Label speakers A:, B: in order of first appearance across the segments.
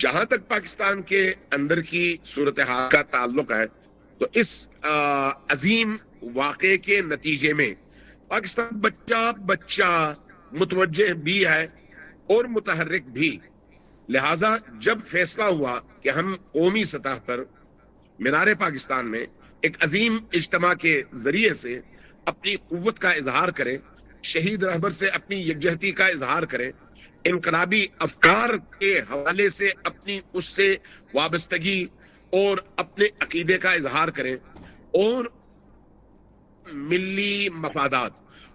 A: جہاں تک پاکستان کے اندر کی صورتحال کا تعلق ہے تو اس عظیم واقعے کے نتیجے میں پاکستان بچہ بچہ متوجہ بھی ہے اور متحرک بھی. لہذا جب فیصلہ ہوا کہ ہم قومی سطح پر مینار پاکستان میں ایک عظیم اجتماع کے ذریعے سے اپنی قوت کا اظہار کریں، شہید رہبر سے اپنی یکجہتی کا اظہار کریں، انقلابی افکار کے حوالے سے اپنی اس سے وابستگی اور اپنے عقیدے کا اظہار کریں، اور ملی مفادات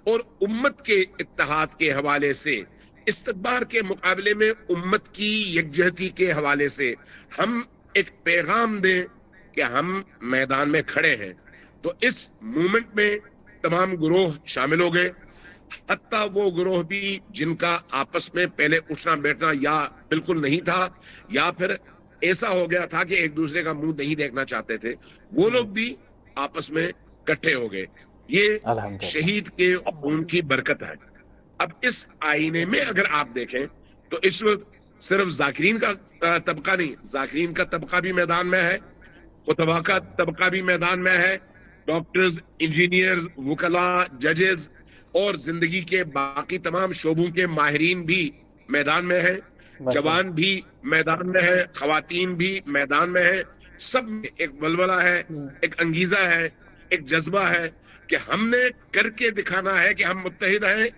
A: اور امت کے اتحاد کے حوالے سے استکبار کے مقابلے میں امت کی یکجہتی کے حوالے سے ہم ایک پیغام دیں کہ ہم میدان میں کھڑے ہیں. تو اس موومنٹ میں تمام گروہ شامل ہو گئے، حتیٰ وہ گروہ بھی جن کا آپس میں پہلے اٹھنا بیٹھنا یا بالکل نہیں تھا یا پھر ایسا ہو گیا تھا کہ ایک دوسرے کا منہ نہیں دیکھنا چاہتے تھے، وہ لوگ بھی آپس میں اکٹھے ہو گئے. یہ
B: الحمدللہ.
A: شہید کے خون کی برکت ہے. اب اس آئینے میں اگر آپ دیکھیں تو اس وقت صرف ذاکرین کا طبقہ نہیں، ذاکرین کا طبقہ بھی میدان میں ہے، خطبہ کا طبقہ بھی میدان میں ہے، ڈاکٹرز، انجینئر، وکلاء، ججز اور زندگی کے باقی تمام شعبوں کے ماہرین بھی میدان میں ہیں، جوان بھی میدان میں ہے، خواتین بھی میدان میں ہیں. سب میں ایک ولولہ ہے، ایک انگیزہ ہے، ایک جذبہ ہے کہ ہم نے کر کے دکھانا ہے کہ ہم متحد ہیں،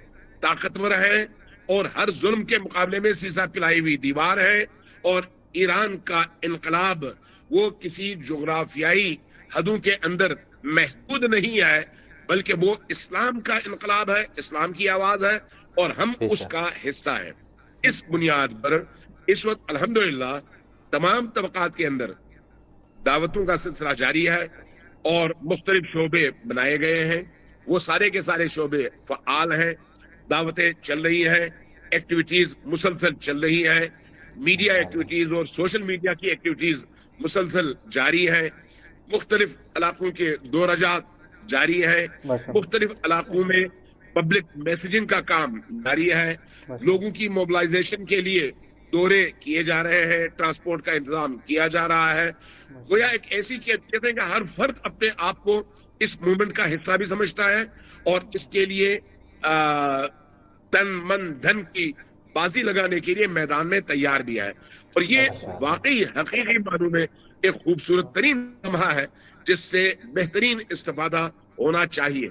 A: طاقتور ہیں اور ہر ظلم کے مقابلے میں سیسا پلائی ہوئی دیوار ہے. اور ایران کا انقلاب وہ کسی جغرافیائی حدوں کے اندر محدود نہیں ہے، بلکہ وہ اسلام کا انقلاب ہے، اسلام کی آواز ہے اور ہم اس کا حصہ ہیں. اس بنیاد پر اس وقت الحمدللہ تمام طبقات کے اندر دعوتوں کا سلسلہ جاری ہے اور مختلف شعبے بنائے گئے ہیں. وہ سارے کے سارے شعبے فعال ہیں، دعوتیں چل رہی ہیں، ایکٹیویٹیز مسلسل چل رہی ہیں، میڈیا ایکٹیویٹیز اور سوشل میڈیا کی ایکٹیویٹیز مسلسل جاری ہیں، مختلف علاقوں کے دورجات جاری ہیں، مختلف علاقوں میں پبلک میسجنگ کا کام جاری ہے، لوگوں کی موبلائزیشن کے لیے دورے کیے جا رہے ہیں، ٹرانسپورٹ کا انتظام کیا جا رہا ہے. گویا ایک ایسی کیفیت ہے کہ ہر فرد اپنے آپ کو اس موومنٹ کا حصہ بھی سمجھتا ہے اور اس کے لیے تن من دھن کی بازی لگانے کے لیے میدان میں تیار بھی ہے. اور یہ واقعی حقیقی معنوں میں ایک خوبصورت ترین لمحہ ہے جس سے بہترین استفادہ ہونا چاہیے.